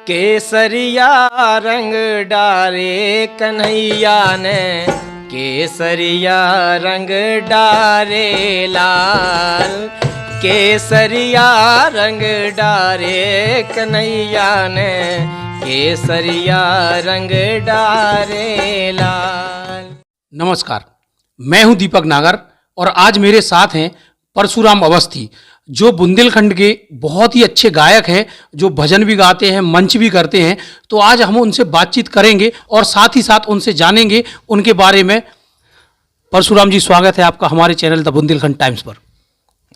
केसरिया रंग डारे कन्हैया ने, केसरिया रंग डारे लाल। केसरिया रंग डारे कन्हैया ने, केसरिया रंग डारे लाल। नमस्कार, मैं हूं दीपक नागर और आज मेरे साथ हैं परशुराम अवस्थी, जो बुंदेलखंड के बहुत ही अच्छे गायक हैं, जो भजन भी गाते हैं, मंच भी करते हैं। तो आज हम उनसे बातचीत करेंगे और साथ ही साथ उनसे जानेंगे उनके बारे में। परशुराम जी, स्वागत है आपका हमारे चैनल द बुंदेलखंड टाइम्स पर।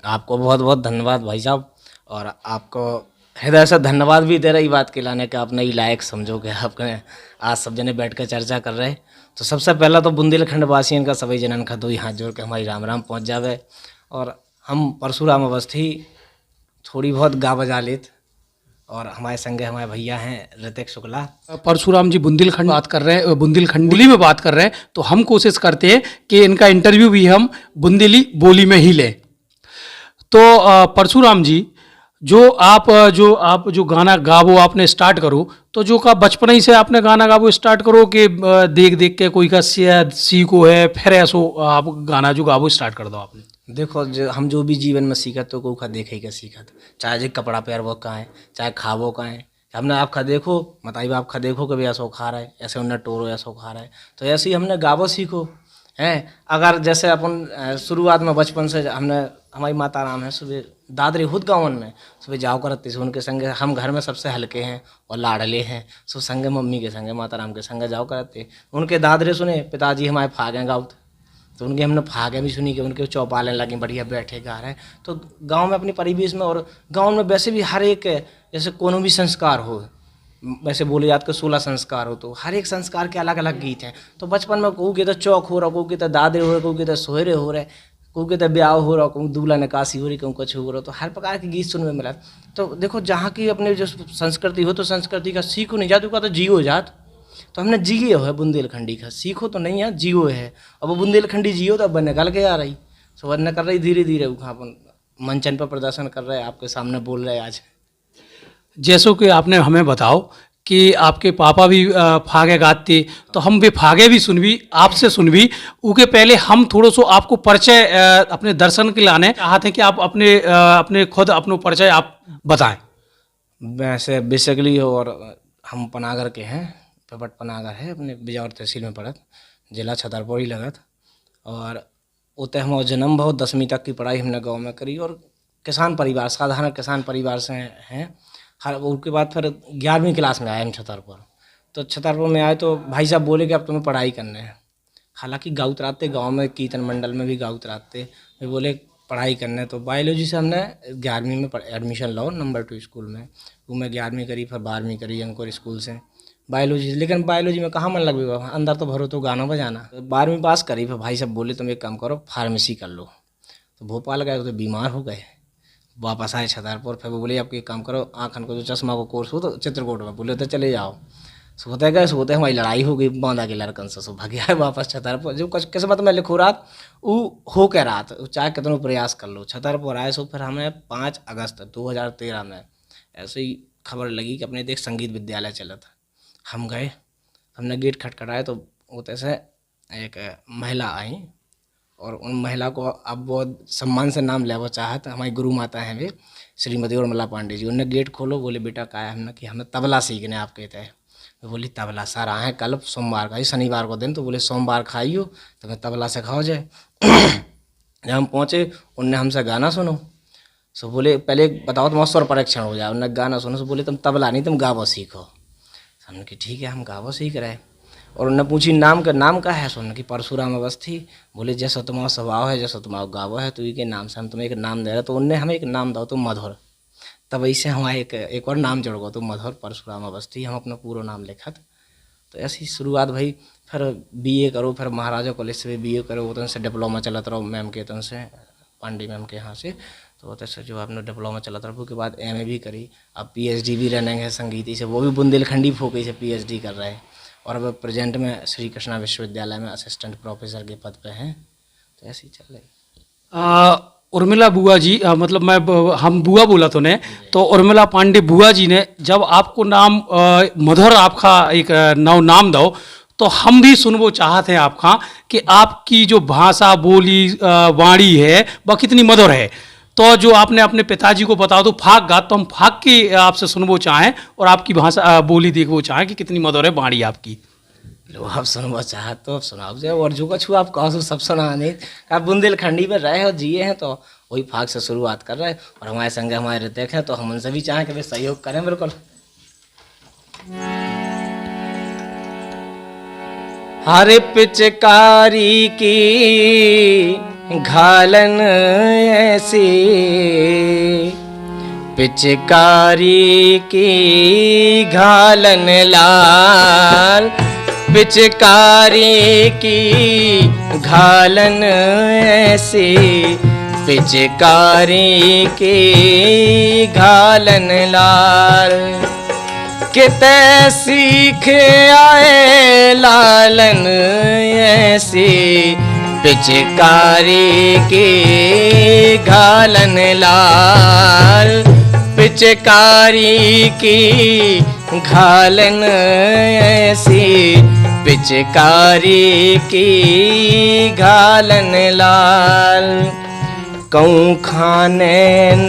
आपको बहुत बहुत धन्यवाद भाई साहब, और आपको हृदय से धन्यवाद भी दे रही बात के लाने के आपने लायक समझोगे। आपने आज सब जने बैठ कर चर्चा कर रहे। तो सबसे पहला तो बुंदेलखंड वासियों का सभी जनन का दो हाथ जोड़ के हमारी राम राम पहुँच जावे। और हम परशुराम अवस्थी थोड़ी बहुत गा बजा लेत, और हमारे संगे हमारे भैया हैं ऋतिक शुक्ला। परशुराम जी बुंदेलखंड बात कर रहे हैं, बुंदेलखंडी में बात कर रहे हैं, तो हम कोशिश करते हैं कि इनका इंटरव्यू भी हम बुंदेली बोली में ही लें। तो परशुराम जी, जो आप जो गाना गावो आपने स्टार्ट करो, तो जो का बचपन ही से आपने गाना गावो स्टार्ट करो कि देख देख के कोई का सीखो है, फिर ऐसो आप गाना जो गावो स्टार्ट कर दो आपने? देखो, हम जो भी जीवन में सीखत तो को खा देखे के सीखत, चाहे जो कपड़ा पहनवो का है, चाहे खावो का है। हमने आपका देखो बताइए, आपका देखो कि भी ऐसा खा रहा है, ऐसे उन्हें टोरो ऐसा खा रहा है, तो ऐसे ही हमने गावो सीखो हैं। अगर जैसे अपन शुरुआत में बचपन से हमने, हमारी माता राम है, सुबह दादरी खुद गाँव में सुबह जाओ करती से उनके संगे। हम घर में सबसे हल्के हैं और लाडले हैं, सो संगे मम्मी के संगे माता राम के संगे जाओ करते। उनके दादरे सुने पिताजी हमारे फागे गाँव, तो उनके हमने फागे भी सुनी कि उनके चौपालें लगे बढ़िया बैठे गा रहे हैं। तो गांव में अपनी परिवेश में, और गांव में वैसे भी हर एक जैसे कोनो भी संस्कार हो, वैसे बोले जाते 16 संस्कार हो, तो हर एक संस्कार के अलग अलग गीत हैं। तो बचपन में कहूँ कि तो चौक हो रहा, कहूँ कि तो दादरे हो रहे, कहूँ कि तो सोहरे हो रहे, कहूँ कि तो ब्याह हो रहा, कहूँ दूल्हा निकासी हो रही, कहूँ कुछ हो रहा। तो हर प्रकार के गीत सुनने में मिला। तो देखो, जहाँ की अपने जो संस्कृति हो, तो संस्कृति का सीखो नहीं जात, का तो जियो जात। तो हमने जियो है बुंदेलखंडी का, सीखो तो नहीं है, जियो है। अब वो बुंदेलखंडी जियो तो अब निकल के आ रही, सो वरना कर रही धीरे धीरे अपन मंचन पर प्रदर्शन कर रहे हैं, आपके सामने बोल रहे हैं आज। जैसो कि आपने हमें बताओ कि आपके पापा भी फागे गाते, तो हम भी फागे भी सुनबी, आपसे सुनबी। उसके पहले हम थोड़ा सो आपको परिचय अपने दर्शन के लाने चाहते हैं कि आप अपने खुद अपनो परिचय आप बताएं। वैसे बेसिकली, और हम पनागर के हैं, पेपट पनागर है, अपने बिजौर तहसील में पड़त, जिला छतरपुर ही लगत। और उतने हमारा जन्म बहुत 10वीं तक की पढ़ाई हमने गांव में करी, और किसान परिवार, साधारण किसान परिवार से हैं। हर उसके बाद फिर 11वीं क्लास में आए हम छतरपुर। तो छतरपुर में आए तो भाई साहब बोले कि अब तुम्हें पढ़ाई करने है। हालांकि गाँव उतराते, गाँव में कीर्तन मंडल में भी गाँव उतराते, वे बोले पढ़ाई करने। तो बायोलॉजी से हमने 11वीं में एडमिशन लो नंबर 2 स्कूल में। वो मैं 11वीं करी, फिर 12वीं करी अंकुर स्कूल से बायोलॉजी। लेकिन बायोलॉजी में कहाँ मन लग गया, अंदर तो भरो तो गाना बजाना। 12वीं पास करी, फिर भाई साहब बोले तुम एक काम करो, फार्मेसी कर लो। तो भोपाल गए तो बीमार हो गए, वापस आए छतरपुर। फिर वो बोले आपको एक काम करो, आँखन को जो चश्मा को कोर्स हो तो चित्रकूट में, बोले तो चले जाओ। सोते गए, सोते हमारी लड़ाई हो गई बांधा के लड़कन से, सो भाग आए वापस छतरपुर। जो कुछ किस्मत में लिखो रात वो हो के रात, चाहे कितना प्रयास कर लो छतरपुर आए। सो फिर हमें 5 अगस्त 2013 में ऐसे ही खबर लगी कि अपने देख संगीत विद्यालय चला था। हम गए, हमने गेट खटखटाया, तो उतने से एक महिला आई, और उन महिला को अब बहुत सम्मान से नाम ले वो चाहत, हमारी गुरु माता हैं वे श्रीमती उर्मिला पांडे जी। उन्होंने गेट खोलो, बोले बेटा क्या है, हमने कि हमें तबला सीखने आप कहते हैं। मैं बोली तबला सर आए कल सोमवार का ही, शनिवार को दिन, तो बोले सोमवार खाइयो तो मैं तबला सिखाओ जाए। जब हम पहुँचे, उनने हमसे गाना सुनो। सो बोले पहले बताओ तुम्हारा स्वर परीक्षण हो जाए। उन्होंने गाना सुनो, सो बोले तुम तबला नहीं, तुम गावो सीखो। हमने कि ठीक है, हम गावो सीख रहे। और उन्होंने पूछी नाम का है, सुन कि परशुराम अवस्थी। बोले जैसा तुम्हारा स्वभाव है, जैसा तुम्हारा गावो है, तो ये नाम से हम तुम्हें एक नाम दे रहे। तो उनने हमें एक नाम दो तो मधुर। तब ऐसे हमारे एक और नाम जोड़ गो तो मधुर परशुराम अवस्थी, हम अपना पूरा नाम लिखत। तो ऐसी शुरुआत भाई। फिर बीए करो, फिर महाराजा कॉलेज से बीए करो, उतन से डिप्लोमा चलत रहो मैम के तन से, पांडे मैम के यहाँ से। तो उतने से जो आपने डिप्लोमा चलत रहो, उसके बाद एमए भी करी। अब पीएचडी भी रनिंग है संगीत से, वो भी बुंदेलखंडी फोक से पीएचडी कर रहे हैं। और अब प्रेजेंट में श्री कृष्णा विश्वविद्यालय में असिस्टेंट प्रोफेसर के पद पे हैं। तो ऐसे ही चल रही। उर्मिला बुआ जी मतलब हम बुआ बोला तो ने, तो उर्मिला पांडे बुआ जी ने जब आपको नाम मधुर आपका एक नाम दो, तो हम भी सुनवो चाहते हैं आपका कि आपकी जो भाषा बोली वाणी है वह कितनी मधुर है। तो जो आपने अपने पिताजी को बताओ तो फाक गा, तो हम फाक के आपसे सुनवो चाहें और आपकी भाषा बोली देखवो चाहें कि कितनी मधुर है वाणी आपकी। लो आप सुनवा चाह तो सुनाओ जाए, और जो कुछ आप कहो सब सुना नहीं। आप बुंदेलखंडी में रहे हो जिए हैं तो वही फाक से शुरुआत कर रहे हैं, और हमारे संग हमारे ऋतिक हैं तो हम उनसे भी चाहें कि वे सहयोग करें बिल्कुल। हरे पिचकारी की घालन ऐसी, पिचकारी की घालन लाल, पिचकारी की घालन ऐसी, पिचकारी की घालन लाल। किते सीख आए लालन ऐसी, पिचकारी की घालन लाल, पिचकारी की घालन ऐसी, पिचकारी की घालन लाल। कऊँ खानैन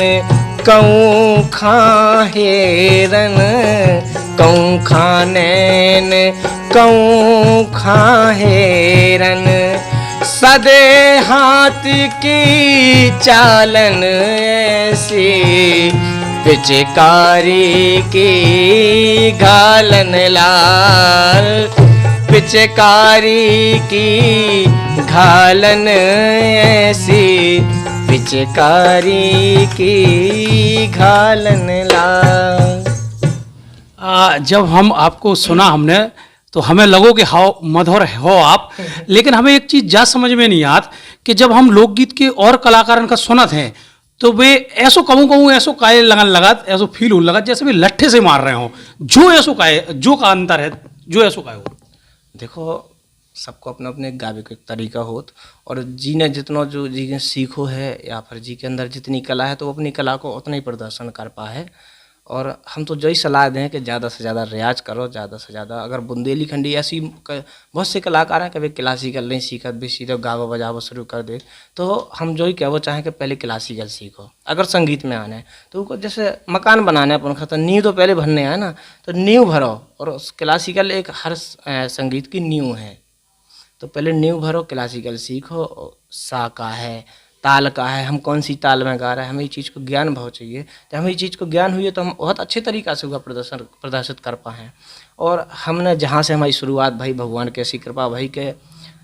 कऊँ खाहेरन, कऊँ खानैन कऊँ खाहेरन, सदे हाथ की चालन ऐसी, पिचकारी की घालन लाल, पिचकारी की घालन ऐसी, पिचकारी की घालन लाल। जब हम आपको सुना हमने तो हमें लगो कि हाउ मधुर हो आप, लेकिन हमें एक चीज़ जा समझ में नहीं आत कि जब हम लोकगीत के और कलाकारन का सुनत हैं तो वे ऐसो कहूँ ऐसो काय लगन लगत, ऐसो फील हो लगत जैसे वे लट्ठे से मार रहे हो, जो ऐसो काय जो का अंतर है, जो ऐसो काय हो। देखो सबको अपना अपने गावे का तरीका होत, और जी ने जितना जो जी ने सीखो है या फिर जी के अंदर जितनी कला है तो वो अपनी कला को उतना ही प्रदर्शन कर पाए। और हम तो यही सलाह दें कि ज़्यादा से ज़्यादा रियाज करो, ज़्यादा से ज़्यादा। अगर बुंदेलखंडी ऐसी बहुत से कलाकार हैं कभी क्लासिकल नहीं सीखत भी सीधे गावो बजावो शुरू कर दे, तो हम जो ही कहवो चाहें कि पहले क्लासिकल सीखो। अगर संगीत में आना है तो उनको जैसे मकान बनाना है अपन खाता, नींव तो पहले भरने है ना, तो नींव भरो, और क्लासिकल एक हर संगीत की नींव है, तो पहले नींव भरो, क्लासिकल सीखो। सा का है, ताल का है, हम कौन सी ताल में गा रहे हैं, हमें ये चीज़ को ज्ञान बहुत चाहिए। जब हमें ये चीज़ को ज्ञान हुई है तो हम बहुत अच्छे तरीक़ा से उसका प्रदर्शित कर पाएँ। और हमने जहाँ से हमारी शुरुआत भाई भगवान की ऐसी कृपा भाई के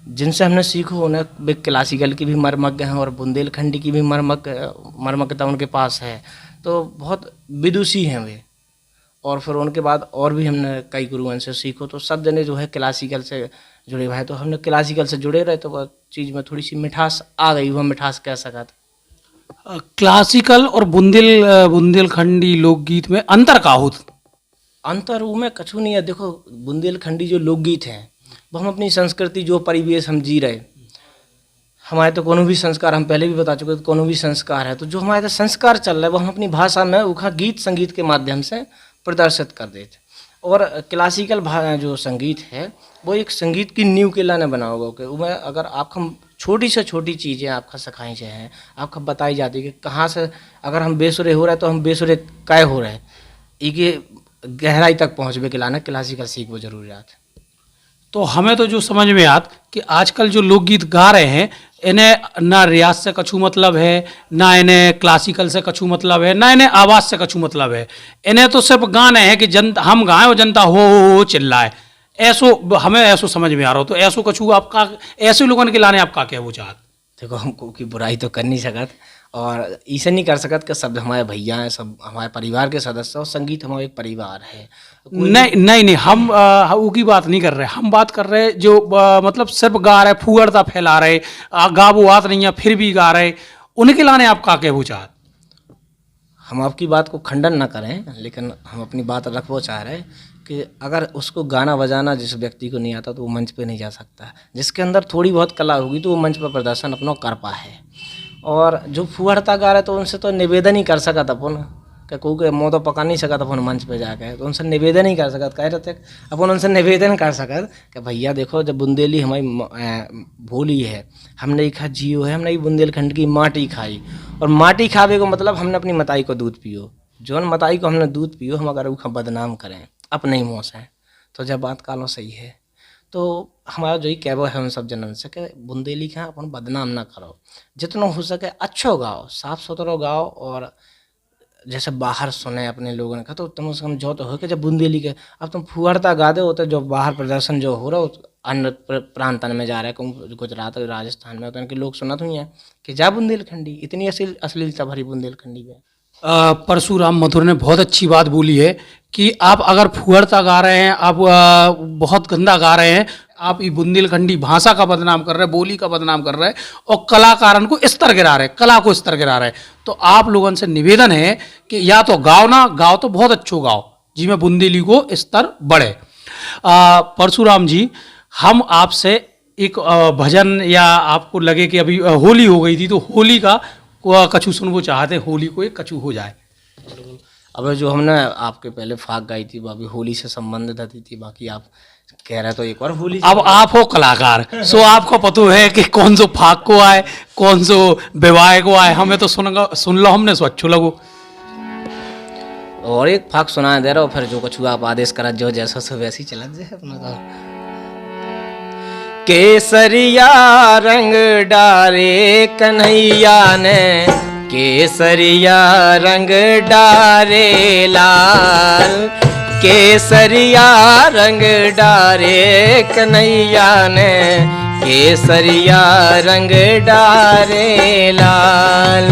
जिनसे हमने सीखो उन्हें वे क्लासिकल की भी मर्मज्ञ हैं और बुंदेलखंडी की भी मर्मज्ञता उनके पास है, तो बहुत विदुषी हैं वे। और फिर उनके बाद और भी हमने कई गुरुओं से सीखो, तो सब जने जो है क्लासिकल से जुड़े हुए हैं, तो हमने क्लासिकल से जुड़े रहे तो वह चीज़ में थोड़ी सी मिठास आ गई, वह मिठास कह सका था। क्लासिकल और बुंदेलखंडी लोकगीत में अंतर का होत? अंतर वो में कछु नहीं है। देखो बुंदेलखंडी जो लोकगीत हैं वो हम अपनी संस्कृति जो परिवेश हम जी रहे, हमारे तो कोनो भी संस्कार, हम पहले भी बता चुके तो कोनो भी संस्कार है, तो जो हमारे संस्कार चल रहा है वो हम अपनी भाषा में उखा गीत संगीत के माध्यम से प्रदर्शित कर देते। और क्लासिकल जो संगीत है वो एक संगीत की नींव के लाने बना होगा कि उसमें अगर आपका छोटी से छोटी चीज़ें आपका सिखाई जाए हैं, आपका बताई जाती है कि कहाँ से अगर हम बेसुरे हो रहे हैं तो हम बेसुरे काय हो रहे हैं, ये गहराई तक पहुँचने के लाने क्लासिकल सीख वो जरूरी है। तो हमें तो जो समझ में आत कि आजकल जो लोकगीत गा रहे हैं इन्हें ना रियाज से कछु मतलब है, ना इन्हें क्लासिकल से कछु मतलब है, ना इन्हें आवाज़ से कछु मतलब है, इन्हें तो सिर्फ गाने हैं कि जनता हम गाएं और जनता हो चिल्लाए, ऐसो हमें ऐसो समझ में आ रहा हो। तो ऐसो कछु आपका ऐसे लोगों के लाने आपका क्या वो चाहत? देखो हमको की बुराई तो कर नहीं सकत और इसे नहीं कर सकत कि सब हमारे भैया हैं, सब हमारे परिवार के सदस्य और संगीत हमारा एक परिवार है। नहीं हम वो की बात नहीं कर रहे, हम बात कर रहे जो मतलब सिर्फ गा रहे, फूहड़ता फैला रहे, गाबो आत नहीं है फिर भी गा रहे, उनके लाने आप का कहना चाहत? हम आपकी बात को खंडन ना करें, लेकिन हम अपनी बात रखना चाह रहे हैं कि अगर उसको गाना बजाना जिस व्यक्ति को नहीं आता तो वो मंच पे नहीं जा सकता। जिसके अंदर थोड़ी बहुत कला होगी तो वो मंच पर प्रदर्शन अपना कर पाए। और जो फुहड़ता गा रहे तो उनसे तो निवेदन ही कर सकत अपन कि कोई के मुँह तो पका नहीं सकत अपन मंच पे जाके, तो उनसे निवेदन ही कर सकत कह रहते अपन उनसे निवेदन कर सकत कि भैया देखो जब बुंदेली हमारी भोली है, हमने खा जियो है, हमने बुंदेलखंड की माटी खाई, और माटी खावे को मतलब हमने अपनी मताई को दूध पियो, जौन मताई को हमने दूध पियो हम अगर उसका बदनाम करें अपने ही मुँह से, तो जब बात कालों सही है तो हमारा जो ही कहवो है उन सब जनन से कि बुंदेली का अपन बदनाम ना करो, जितना हो सके अच्छो गाओ, साफ सुथरो गाओ, और जैसे बाहर सुने अपने लोगों ने कहा तो कम से कम जो तो हो कि जब बुंदेली के अब तुम फुहड़ता गा दे होते जो बाहर प्रदर्शन जो हो रहा हो अन्य प्रांतन में जा रहा है, कहूँ गुजरात और राजस्थान में होता है कि लोग सुना तो ही है कि जा बुंदेलखंडी, इतनी अश्लीलता भरी बुंदेलखंडी में। परशुराम मधुर ने बहुत अच्छी बात बोली है कि आप अगर फुहड़ता गा रहे हैं, आप बहुत गंदा गा रहे हैं, आप ये बुंदेलखंडी भाषा का बदनाम कर रहे हैं, बोली का बदनाम कर रहे हैं और कलाकारन को स्तर गिरा रहे हैं, कला को स्तर गिरा रहे हैं। तो आप लोगों से निवेदन है कि या तो गाओ ना गाओ तो बहुत अच्छो गाओ जिसमें बुंदेली को स्तर बढ़े। परशुराम जी, हम आपसे एक भजन या आपको लगे कि अभी होली हो गई थी तो होली का कछु सुनना चाहते हैं, होली को एक कछु हो जाए। अब जो हमने आपके पहले फाग गाई थी वो अभी होली से संबंधित आती थी, बाकी आप कह रहे तो एक और होली। अब आप हो कलाकार सो आपको पता है कि कौन सो फाग को आए कौन सो विवाह को आए, हमें तो सुन लो हमने सो अच्छो लगो। और एक फाग सुना दे रहा हो, फिर जो कछु आप आदेश करा जो जैसा सो वैसी चला जाए अपना का। केसरिया रंग डारे कन्हैया ने, केसरिया रंग डारे लाल, केसरिया रंग डारे कन्हैया ने, केसरिया रंग डारे लाल,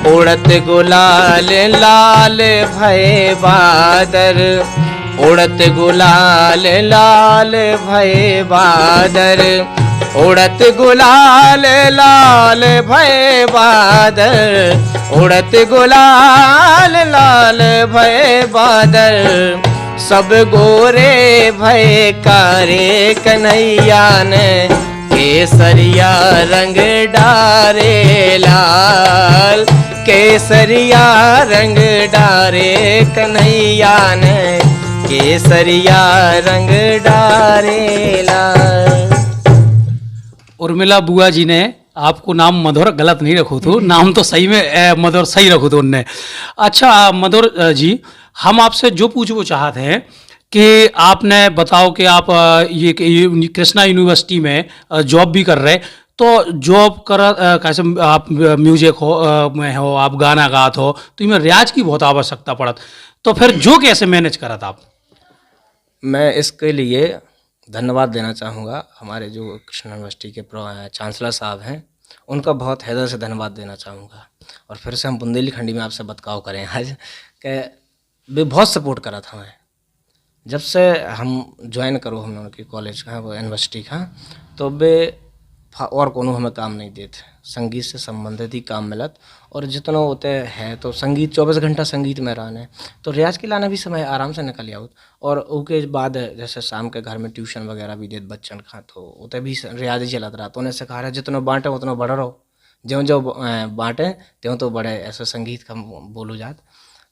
उड़त गुलाल लाल भय बादर, उड़त गुलाल लाल भय बादर, उड़त गुलाल लाल भय बादर, उड़त गुलाल लाल भय बादर, सब गोरे भय कारे कन्हैया ने, केसरिया रंग डारे लाल, केसरिया रंग डारे कन्हैया ने, केसरिया रंग डारे लाल। उर्मिला बुआ जी ने आपको नाम मधुर गलत नहीं रखो तो, नाम तो सही में मधुर सही रखो तो उनने। अच्छा मधुर जी, हम आपसे जो पूछो चाहते हैं कि आपने बताओ कि आप ये कृष्णा यूनिवर्सिटी में जॉब भी कर रहे, तो जॉब कर कैसे आप म्यूजिक हो में हो, आप गाना गात हो तो इसमें रियाज की बहुत आवश्यकता पड़त, तो फिर जो कैसे मैनेज करत आप? मैं इसके लिए धन्यवाद देना चाहूँगा हमारे जो कृष्णा यूनिवर्सिटी के चांसलर साहब हैं, उनका बहुत हृदय से धन्यवाद देना चाहूँगा। और फिर से हम बुंदेलखंडी में आपसे बतकाव करें आज कि वे बहुत सपोर्ट करा था हमें जब से हम ज्वाइन करो हमने उनके कॉलेज का वो यूनिवर्सिटी का, तो वे और कोनो हमें काम नहीं देते, संगीत से संबंधित ही काम मिलत, और जितना होते हैं तो संगीत 24 घंटा संगीत में रहने, तो रियाज के लाना भी समय आराम से निकल आउत। और उसके बाद जैसे शाम के घर में ट्यूशन वगैरह भी देते बच्चन का, तो उतने भी रियाज ही चलत रहा, तो उन्हें सिखा रहे जितना बांटे उतना बढ़ रहो, ज्यों ज्यों बांटे त्यों तो बड़े, ऐसे संगीत का बोलो जात।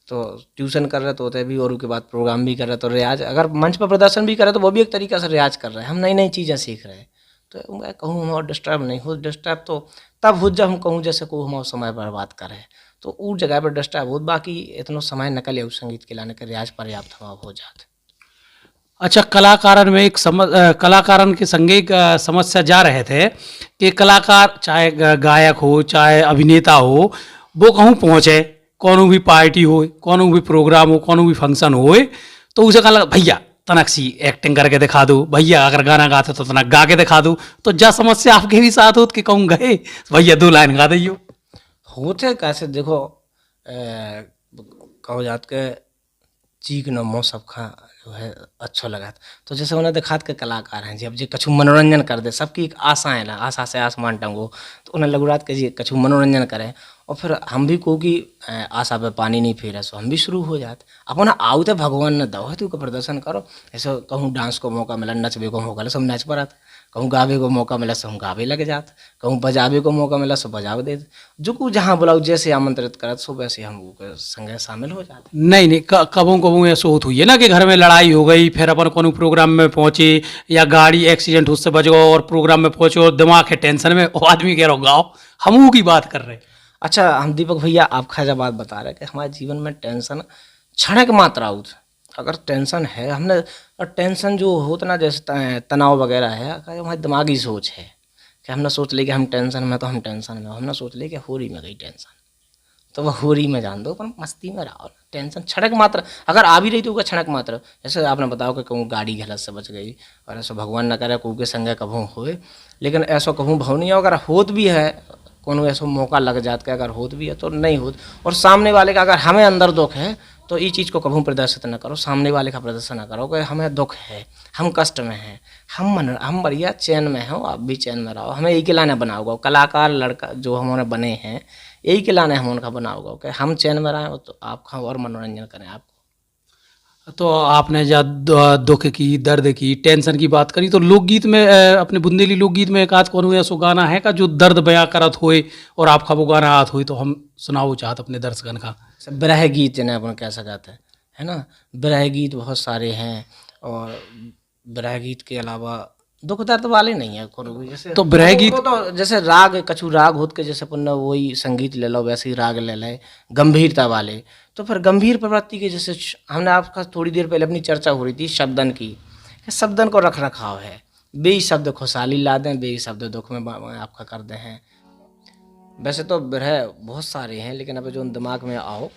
तो ट्यूशन कर रहे तो होते भी, और उसके बाद प्रोग्राम भी कर रहे, तो रियाज अगर मंच पर प्रदर्शन भी करे तो वो भी एक तरीका से रियाज कर रहे हैं, हम नई नई चीज़ें सीख रहे हैं। तो मैं कहूँ हम और डिस्टर्ब नहीं हो, डिस्टर्ब तो तब हो जब हम कहूँ जैसे को हम समय बर्बाद करें, तो उस जगह पर डिस्टर्ब हो, बाकी इतना समय निकल उस संगीत के लाने के रियाज पर्याप्त हम हो जाते। अच्छा, कलाकारन में एक कलाकारन के संगे एक समस्या जा रहे थे कि कलाकार चाहे गायक हो चाहे अभिनेता हो, वो कहूँ पहुँचे, कौन भी पार्टी हो, कौन भी प्रोग्राम हो, कौन भी फंक्शन हो, तो उसे कहा भैया तनक सी एक्टिंग करके दिखा दो, भैया अगर गाना गाते तो तनक गा के दिखा दो। तो जा समस्या आपके भी साथ हो कि कहूँ गए भैया 2 लाइन गा दियो होते कैसे, देखो कहो जात के चीक न मो सब खा जो है अच्छा लगा, तो जैसे उन्हें दिखात के कलाकार हैं जी, अब जी कछु मनोरंजन कर दे, सबकी एक आशा है ना, आशा से आसमान टंगो, तो उन्हें लगू रात के जी कछु मनोरंजन करें, और फिर हम भी को की आशा पे पानी नहीं फेरे, सो हम भी शुरू हो जाते। अपन आउते भगवान ने दो है तू का प्रदर्शन करो, ऐसे कहूँ डांस को मौका मिला, नचबे को मौका मिला, सब नच पर कहूँ गावे को मौका मिला सो हम गावे लग जात, कहूँ बजावे को मौका मिला सो बजावे दे, जो को जहाँ बुलाओ जैसे आमंत्रित करत सो वैसे हम उनके संगे शामिल हो जाते। नहीं नहीं, कबों कबों ऐसा होत हुई है ना कि घर में लड़ाई हो गई, फिर अपन कोनो प्रोग्राम में पहुंचे या गाड़ी एक्सीडेंट उससे बच गओ और प्रोग्राम में पहुंचे और दिमाग है टेंशन में, वो आदमी कह रहा गाओ, हम की बात कर रहे हैं। अच्छा हम दीपक भैया आपका जब बात बता रहे हैं कि हमारे जीवन में टेंशन क्षणिक मात्रा होती, अगर टेंशन है हमने, और टेंशन जो होता ना जैसे तनाव वगैरह है, अगर हमारी दिमागी सोच है कि हमने सोच लिया कि हम टेंशन में, तो हम टेंशन में, हमने सोच लिया कि होरी में गई टेंशन, तो वह होरी में जान दो, पर मस्ती में रहो। टेंशन क्षणिक मात्रा अगर आ भी रही तो उसका क्षणिक मात्रा, जैसे आपने बताओ कि कहूँ गाड़ी गलत से बच गई, और ऐसा भगवान न करे कहूँ के संगे कभू होए, लेकिन ऐसा कहूँ भाव नहीं है, अगर होत भी है कोनो ऐसा मौका लग जात के अगर होत भी है तो नहीं होत, और सामने वाले का अगर हमें अंदर दुख है तो ये चीज़ को कभी प्रदर्शित न करो, सामने वाले का प्रदर्शन न करो कि हमें दुख है, हम कष्ट में हैं, हम बढ़िया चैन में हो, आप भी चैन में रहो, हमें यही के लाने बनाओगे कलाकार लड़का जो हमारे बने हैं, यही के लाने हम उनका बनाओगे कि हम चैन में रहें तो आपका और मनोरंजन करें आपको। तो आपने जब दुख की, दर्द की, टेंशन की बात करी, तो लोकगीत में अपने बुंदेली लोकगीत में एक आध कौन ऐसा गाना है का जो दर्द बयां करत होए और आपका वो गाना आत होए, तो हम सुनाओ चाहत अपने दर्शकन का। विरह गीत जिन्हें अपन कह सकते हैं, है ना, विरह गीत बहुत सारे हैं, और विरह गीत के अलावा दुख दर्द वाले नहीं है कोनो भी, जैसे तो विरह गीत तो जैसे राग कछु राग होत के जैसे अपन वही संगीत ले लो वैसे ही राग ले ले गंभीरता वाले, तो फिर गंभीर प्रवृत्ति के जैसे हमने आपका थोड़ी देर पहले अपनी चर्चा हो रही थी शब्दन की, कि शब्दन को रख रखाव है, बेई शब्द खुशहाली ला दें, बेई शब्द दुख में आपका कर दें हैं। वैसे तो विरह बहुत सारे हैं, लेकिन अब जो दिमाग में आओ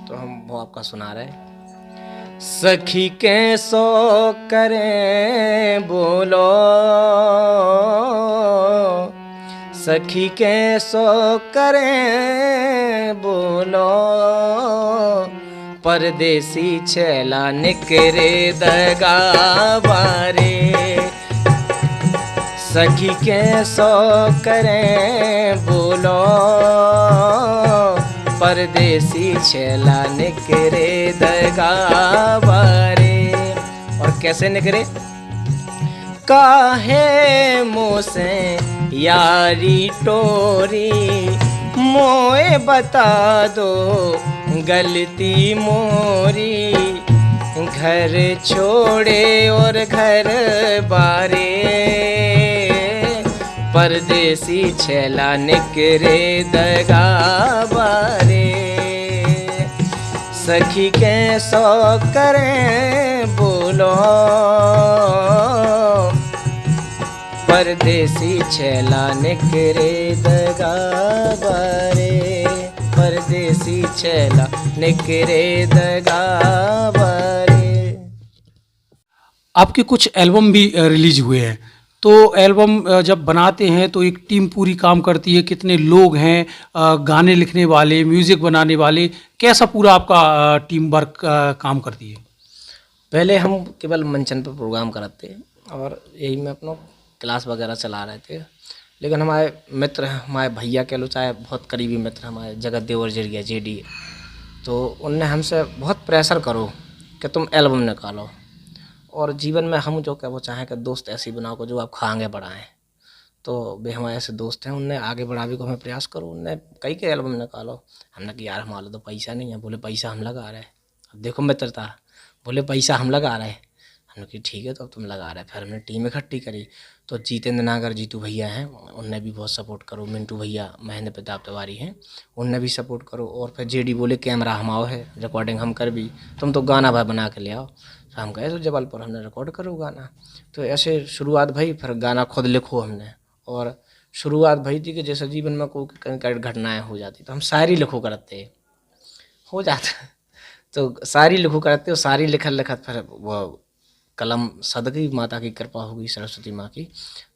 तो हम वो आपका सुना रहे हैं। सखी कैसो करें बोलो, सखी कैसो करें बोलो, परदेसी छैला निकरे दगावारे, सखी कैसो करें बोलो, परदेसी छैला निकरे दगावारे। और कैसे निकरे, काहे मोसे यारी टोरी, मोए बता दो गलती मोरी, घर छोड़े और घर बारे, परदेसी छैला निकरे दगावारे, सखी कैसो करें बोलो, परदेसी छैला निकरे दगावारे, परदेसी छैला निकरे दगावारे। आपके कुछ एल्बम भी रिलीज हुए हैं, तो एल्बम जब बनाते हैं तो एक टीम पूरी काम करती है, कितने लोग हैं, गाने लिखने वाले, म्यूज़िक बनाने वाले, कैसा पूरा आपका टीम वर्क काम करती है? पहले हम केवल मंचन पर प्रोग्राम कराते और यही में अपना क्लास वगैरह चला रहे थे, लेकिन हमारे मित्र हमारे भैया कह लो चाहे बहुत करीबी मित्र हमारे जगत देवर जरिया जेडी, तो उनने हमसे बहुत प्रेशर करो कि तुम एल्बम निकालो, और जीवन में हम जो क्या वो चाहें कि दोस्त ऐसी बनाओ को जो आप आगे बढ़ाएं, तो वे हमारे ऐसे दोस्त हैं, उनने आगे बढ़ावे को हमें प्रयास करो, उनने कई के एल्बम निकालो। हमने कि यार हमारा तो पैसा नहीं है, बोले पैसा हम लगा रहे हैं, अब देखो मित्रता, बोले पैसा हम लगा रहे हैं, हमने कि ठीक है तो अब तुम लगा रहे हैं। फिर हमने टीम इकट्ठी करी, तो जितेंद्र नागर जीतू भैया हैं, उनने भी बहुत सपोर्ट करो, मिंटू भैया महेंद्र प्रताप तिवारी हैं, उनने भी सपोर्ट करो, और फिर जेडी बोले कैमरा हम आओ है, रिकॉर्डिंग हम कर भी, तुम तो गाना भाई बना के ले आओ। तो हम गए तो जबलपुर, हमने रिकॉर्ड करो गाना, तो ऐसे शुरुआत भई, फिर गाना खुद लिखो हमने, और शुरुआत भई थी कि जैसे जीवन में कोई कहीं घटनाएँ हो जाती तो हम शायरी लिखो करते, हो जाता तो शायरी लिखो करते, और शायरी लिखत लिखत फिर वो कलम सदगी, माता की कृपा होगी, सरस्वती माँ की,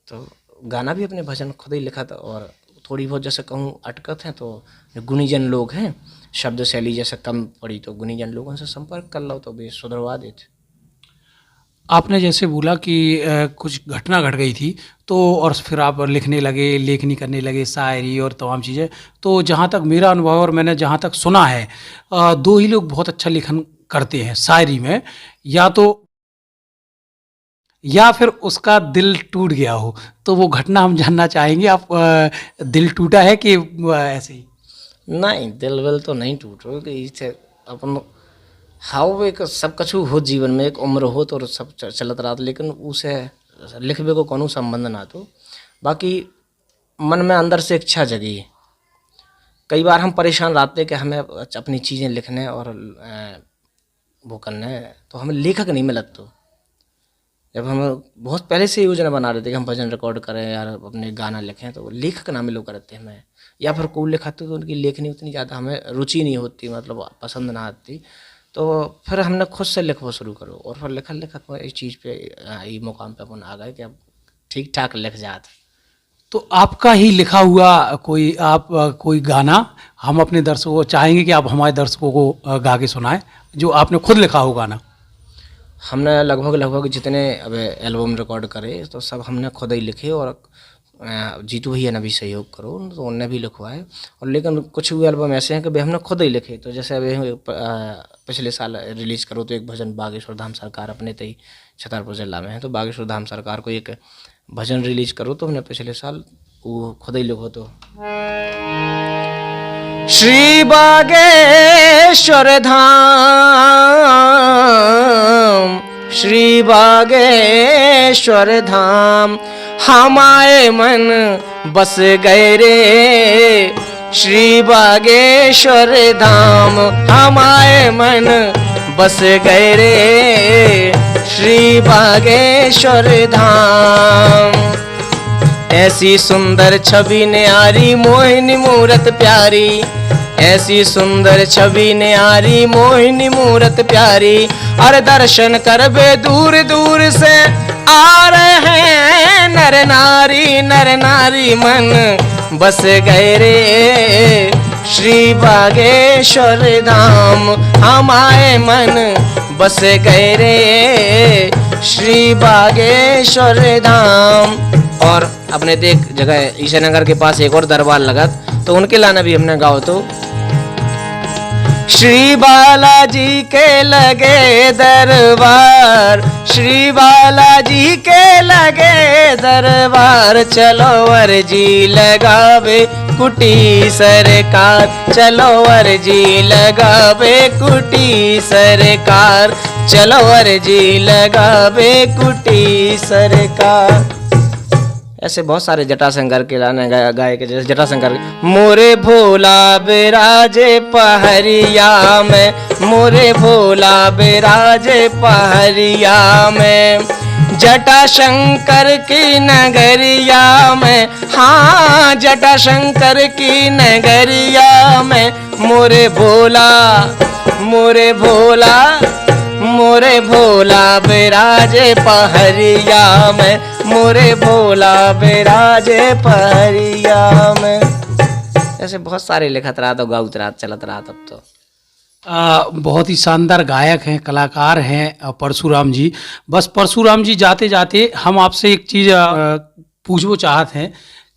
तो गाना भी अपने भजन खुद ही लिखा था। और थोड़ी बहुत जैसे कहूँ अटकत हैं तो गुणीजन लोग हैं, शब्द शैली जैसे कम पड़ी तो गुणीजन लोगों से संपर्क कर लो तो भी सुधरवा देते। आपने जैसे बोला कि कुछ घटना घट गई थी, तो और फिर आप लिखने लगे, लेखनी करने लगे, शायरी और तमाम चीज़ें, तो जहाँ तक मेरा अनुभव और मैंने जहाँ तक सुना है, दो ही लोग बहुत अच्छा लेखन करते हैं शायरी में, या तो या फिर उसका दिल टूट गया हो, तो वो घटना हम जानना चाहेंगे। आप दिल टूटा है कि ऐसे ही? नहीं, दिल विल तो नहीं टूट रहा कि इसे अपन हाउ एक सब कछु हो जीवन में, एक उम्र हो तो सब चलत रहा, लेकिन उसे लिखबे को कोनो संबंध ना तो। बाकी मन में अंदर से इच्छा जगी। कई बार हम परेशान रहते कि हमें अपनी चीज़ें लिखने और वो करने, तो हमें लेखक नहीं मिलत। तो जब हम बहुत पहले से योजना बना रहे थे कि हम भजन रिकॉर्ड करें यार, अपने गाना लिखें, तो लेखक ना मिलो करते हमें, या फिर कोई लिखाते तो उनकी लेखनी उतनी ज़्यादा हमें रुचि नहीं होती, मतलब पसंद ना आती। तो फिर हमने खुद से लिखवा शुरू करो, और फिर लिखा लिखा इस चीज़ पे ये मुकाम पे अपन आ गए कि अब ठीक ठाक लिख जात। तो आपका ही लिखा हुआ कोई कोई गाना हम अपने दर्शकों को चाहेंगे कि आप हमारे दर्शकों को गा के सुनाएं, जो आपने खुद लिखा हो गाना। हमने लगभग जितने अब एल्बम रिकॉर्ड करे तो सब हमने खुद ही लिखे, और जीतू भैया ने भी सहयोग करो तो उनने भी लिखवाए। और लेकिन कुछ भी एल्बम ऐसे हैं कि भाई हमने खुद ही लिखे। तो जैसे अभी पिछले साल रिलीज़ करो तो एक भजन बागेश्वर धाम सरकार अपने तई छतरपुर जिला में है, तो बागेश्वर धाम सरकार को एक भजन रिलीज करो तो हमने पिछले साल वो खुद ही लिखो। तो श्री बागेश्वर धाम, श्री बागेश्वर धाम, हमारे मन बस गए रे। श्री बागेश्वर धाम, हमारे मन बस गए रे। श्री बागेश्वर धाम, ऐसी सुंदर छवि न्यारी मोहिनी मूरत प्यारी, ऐसी सुंदर छवि न्यारी मोहिनी मूरत प्यारी। और दर्शन करबे दूर दूर से आ रहे हैं नर नारी मन बस गए रे। श्री बागेश्वर धाम, हमारे मन बस गए रे। श्री बागेश्वर धाम। और अपने देख जगह ईशानगर के पास एक और दरबार लगा, तो उनके लाना भी हमने गाओ। तो श्री बालाजी के लगे दरबार, श्री बालाजी के लगे दरबार। चलो अर्जी लगावे कुटी सरकार, चलो अर्जी लगावे कुटी सरकार, चलो अर्जी लगावे कुटी सरकार। ऐसे बहुत सारे जटाशंकर के गाने गाए के, जैसे जटाशंकर मोरे भोला बिराजे पहरिया में, मोरे भोला बिराजे पहरिया में। जटाशंकर की नगरिया में, हाँ जटाशंकर की नगरिया में। मोरे भोला, मोरे भोला, मोरे भोला बिराजे पहरिया में, मोरे भोला बिराजे पहरिया में। ऐसे बहुत सारे लिखत रहा तो गाउत रहा चलत रहा तब तो। बहुत ही शानदार गायक हैं, कलाकार हैं परशुराम जी। बस परशुराम जी जाते जाते हम आपसे एक चीज़ पूछना चाहते हैं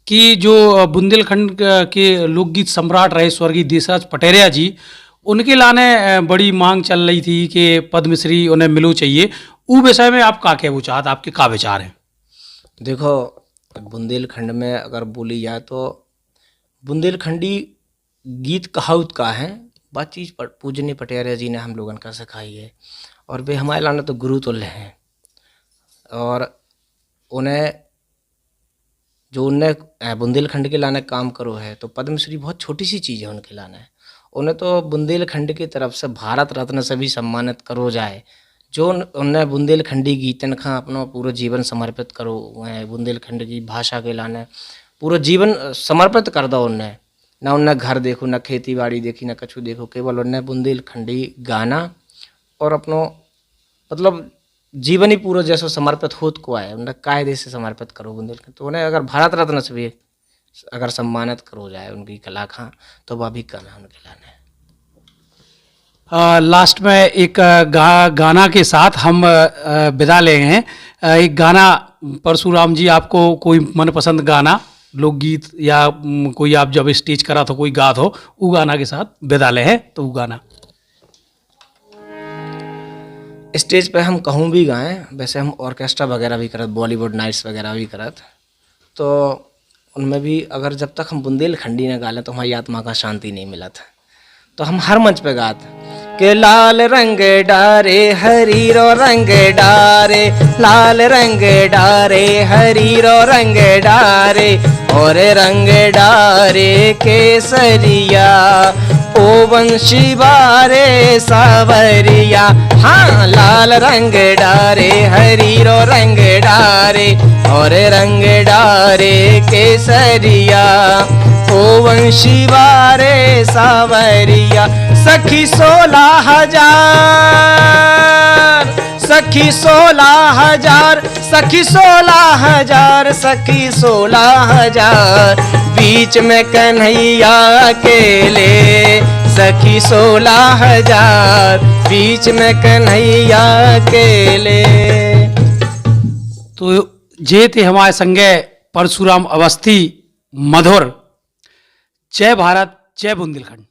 कि जो बुंदेलखंड के लोकगीत सम्राट रहे स्वर्गीय देशराज पटेरिया जी, उनके लाने बड़ी मांग चल रही थी कि पद्मश्री उन्हें मिलो चाहिए। वो विषय में आप का कहना चाहते, आपके क्या विचार हैं? देखो, बुंदेलखंड में अगर बोली जाए तो बुंदेलखंडी गीत कहावत का है, बात चीज़ पूजनीय पटेरिया जी ने हम लोगन का सिखाई है, और वे हमारे लाने तो गुरु तुल्य हैं। और उन्हें जो उनने बुंदेलखंड के लाने काम करो है, तो पद्मश्री बहुत छोटी सी चीज़ है उनके लाने। उन्हें तो बुंदेलखंड की तरफ से भारत रत्न से भी सम्मानित करो जाए। जो उन्हें बुंदेलखंडी गीतन का अपना पूरा जीवन समर्पित करो, बुंदेलखंड की भाषा के लाने पूरा जीवन समर्पित कर दो। उन्हें ना उन्हें घर देखो, ना खेती बाड़ी देखी, ना कछु देखो, केवल उन्हें बुंदेलखंडी गाना और अपनो मतलब जीवन ही पूरा जैसा समर्पित होत को आए, उन्हें कायदे से समर्पित करो बुंदेलखंड। तो उन्हें अगर भारत रत्न से भी अगर सम्मानित करो जाए उनकी कला का, तो वह भी कला उनके लाने। लास्ट में एक गाना के साथ हम विदा ले हैं। एक गाना परशुराम जी, आपको कोई मनपसंद गाना लोकगीत या कोई आप जब स्टेज करा तो कोई गात हो, वो गाना के साथ विदा ले हैं, तो वो गाना। स्टेज पे हम कहूँ भी गाएं, वैसे हम ऑर्केस्ट्रा वगैरह भी करत, बॉलीवुड नाइट्स वगैरह भी करत, तो उनमें भी अगर जब तक हम बुंदेलखंडी न गा लें तो हमारी आत्मा का शांति नहीं मिलत। तो हम हर मंच पे गात के लाल रंग डारे हरीरो रंग डारे, लाल रंग डारे हरीरो रंग डारे, और रंग डारे केसरिया ओ वंशी बारे सावरिया। हाँ, लाल रंग डारे हरीरो रंग डारे, और रंग डारे केसरिया ओ वंशी बारे सावरिया। सखी 16,000, सखी 16,000, सखी 16,000, सखी 16,000, बीच में कन्हैया अकेले, सखी 16,000, बीच में कन्हैया अकेले। तो जे थे हमारे संगे परशुराम अवस्थी मधुर। जय भारत, जय बुंदेलखंड।